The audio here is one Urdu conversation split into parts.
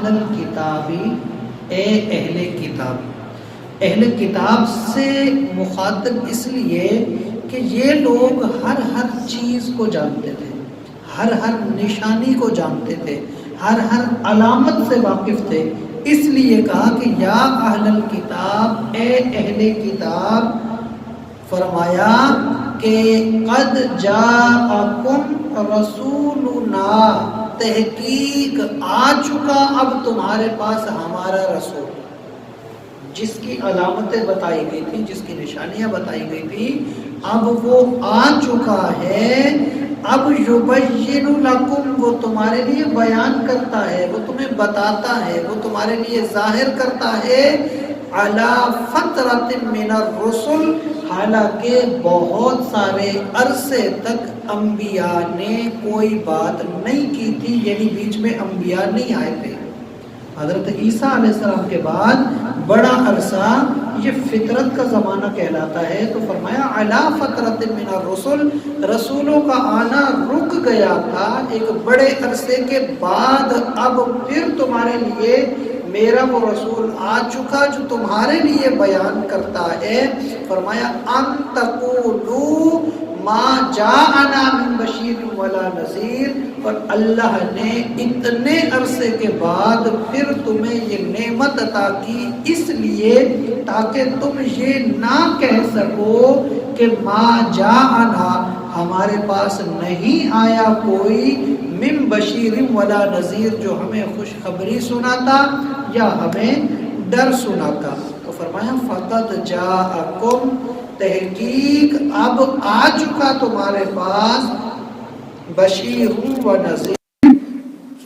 الکتابی، اے اہل کتاب۔ اہل کتاب سے مخاطب اس لیے کہ یہ لوگ ہر چیز کو جانتے تھے، ہر نشانی کو جانتے تھے، ہر علامت سے واقف تھے، اس لیے کہا کہ یا اہل الکتاب، اے اہل کتاب، فرمایا کہ قد جاءکم رسولنا، تحقیق آ چکا اب تمہارے پاس ہمارا رسول، جس کی علامتیں بتائی گئی تھی، جس کی نشانیاں بتائی گئی تھی، اب وہ آ چکا ہے۔ اب یبین لکم، وہ تمہارے لیے بیان کرتا ہے، وہ تمہیں بتاتا ہے، وہ تمہارے لیے ظاہر کرتا ہے، علی فترۃ من الرسل، حالانکہ بہت سارے عرصے تک انبیاء نے کوئی بات نہیں کی تھی، یعنی بیچ میں انبیاء نہیں آئے تھے۔ حضرت عیسیٰ علیہ السلام کے بعد بڑا عرصہ یہ فطرت کا زمانہ کہلاتا ہے، تو فرمایا علی فترۃ من الرسل، رسولوں کا آنا رک گیا تھا ایک بڑے عرصے کے بعد، اب پھر تمہارے لیے میرا وہ رسول آ چکا جو تمہارے لیے بیان کرتا ہے۔ فرمایا ان تقولوا ما جاءنا من بشیر ولا نذیر، اور اللہ نے اتنے عرصے کے بعد پھر تمہیں یہ نعمت عطا کی اس لیے تاکہ تم یہ نہ کہہ سکو کہ ما جاءنا، ہمارے پاس نہیں آیا کوئی من بشیر ولا نذیر، جو ہمیں خوشخبری سناتا یا ہمیں ڈر سناتا۔ تو فرمایا فقد جاءکم، تحقیق اب آ چکا تمہارے پاس بشیر و نذیر،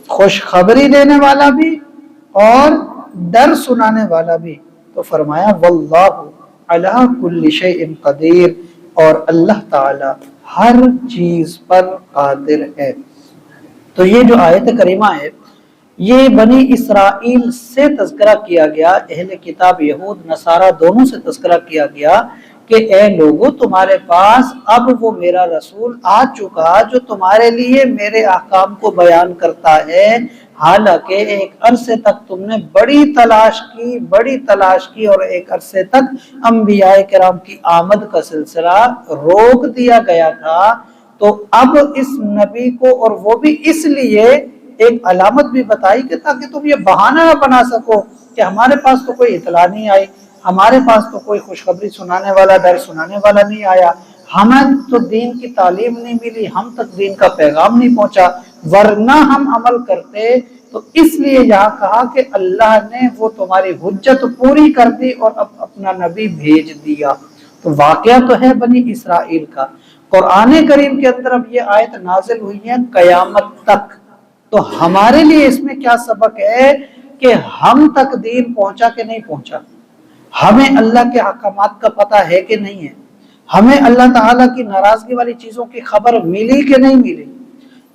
خوشخبری دینے والا بھی اور ڈر سنانے والا بھی۔ تو فرمایا واللہ علی کل شیء قدیر، اور اللہ تعالی ہر چیز پر قادر ہے۔ تو یہ جو آیت کریمہ ہے یہ بنی اسرائیل سے تذکرہ کیا گیا، اہل کتاب یہود نصارہ دونوں سے تذکرہ کیا گیا کہ اے لوگو تمہارے پاس اب وہ میرا رسول آ چکا جو تمہارے لیے میرے احکام کو بیان کرتا ہے، حالانکہ ایک عرصے تک تم نے بڑی تلاش کی اور ایک عرصے تک انبیاء کرام کی آمد کا سلسلہ روک دیا گیا تھا۔ تو اب اس نبی کو، اور وہ بھی اس لیے ایک علامت بھی بتائی کہ تاکہ تم یہ بہانہ نہ بنا سکو کہ ہمارے پاس تو کوئی اطلاع نہیں آئی، ہمارے پاس تو کوئی خوشخبری سنانے والا، ڈر سنانے والا نہیں آیا، ہمیں تو دین کی تعلیم نہیں ملی، ہم تک دین کا پیغام نہیں پہنچا، ورنہ ہم عمل کرتے۔ تو اس لیے یہاں کہا کہ اللہ نے وہ تمہاری حجت پوری کر دی اور اب اپنا نبی بھیج دیا۔ تو واقعہ تو ہے بنی اسرائیل کا، قرآن کریم کے اندر اب یہ آیت نازل ہوئی ہے قیامت تک۔ تو ہمارے لیے اس میں کیا سبق ہے کہ ہم تک دین پہنچا کہ نہیں پہنچا، ہمیں اللہ کے احکامات کا پتہ ہے کہ نہیں ہے، ہمیں اللہ تعالیٰ کی ناراضگی والی چیزوں کی خبر ملی کہ نہیں ملی۔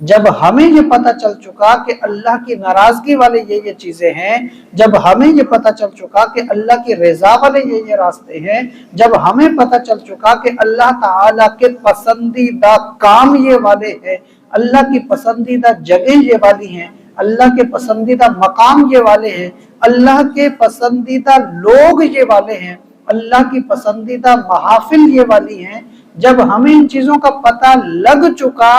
جب ہمیں یہ پتہ چل چکا کہ اللہ کی ناراضگی والے یہ چیزیں ہیں، جب ہمیں یہ پتہ چل چکا کہ اللہ کی رضا والے یہ راستے ہیں، جب ہمیں پتہ چل چکا کہ اللہ تعالیٰ کے پسندیدہ کام یہ والے ہیں، اللہ کی پسندیدہ جگہ یہ والی ہیں، اللہ کے پسندیدہ مقام یہ والے ہیں، اللہ کے پسندیدہ لوگ یہ والے ہیں، اللہ کی پسندیدہ محافل یہ والی ہیں، جب ہمیں ان چیزوں کا پتہ لگ چکا،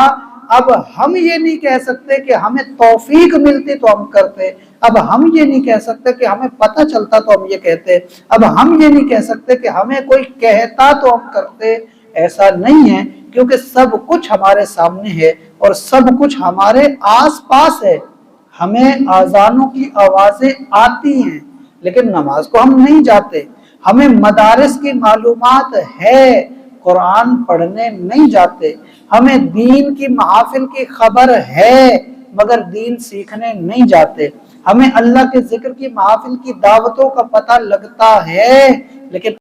اب ہم یہ نہیں کہہ سکتے کہ ہمیں توفیق ملتی تو ہم کرتے، اب ہم یہ نہیں کہہ سکتے کہ ہمیں پتہ چلتا تو ہم یہ کہتے، اب ہم یہ نہیں کہہ سکتے کہ ہمیں کوئی کہتا تو ہم کرتے۔ ایسا نہیں ہے، کیونکہ سب کچھ ہمارے سامنے ہے اور سب کچھ ہمارے آس پاس ہے۔ ہمیں اذانوں کی آوازیں آتی ہیں لیکن نماز کو ہم نہیں جاتے، ہمیں مدارس کی معلومات ہے، قرآن پڑھنے نہیں جاتے، ہمیں دین کی محافل کی خبر ہے مگر دین سیکھنے نہیں جاتے، ہمیں اللہ کے ذکر کی محافل کی دعوتوں کا پتہ لگتا ہے لیکن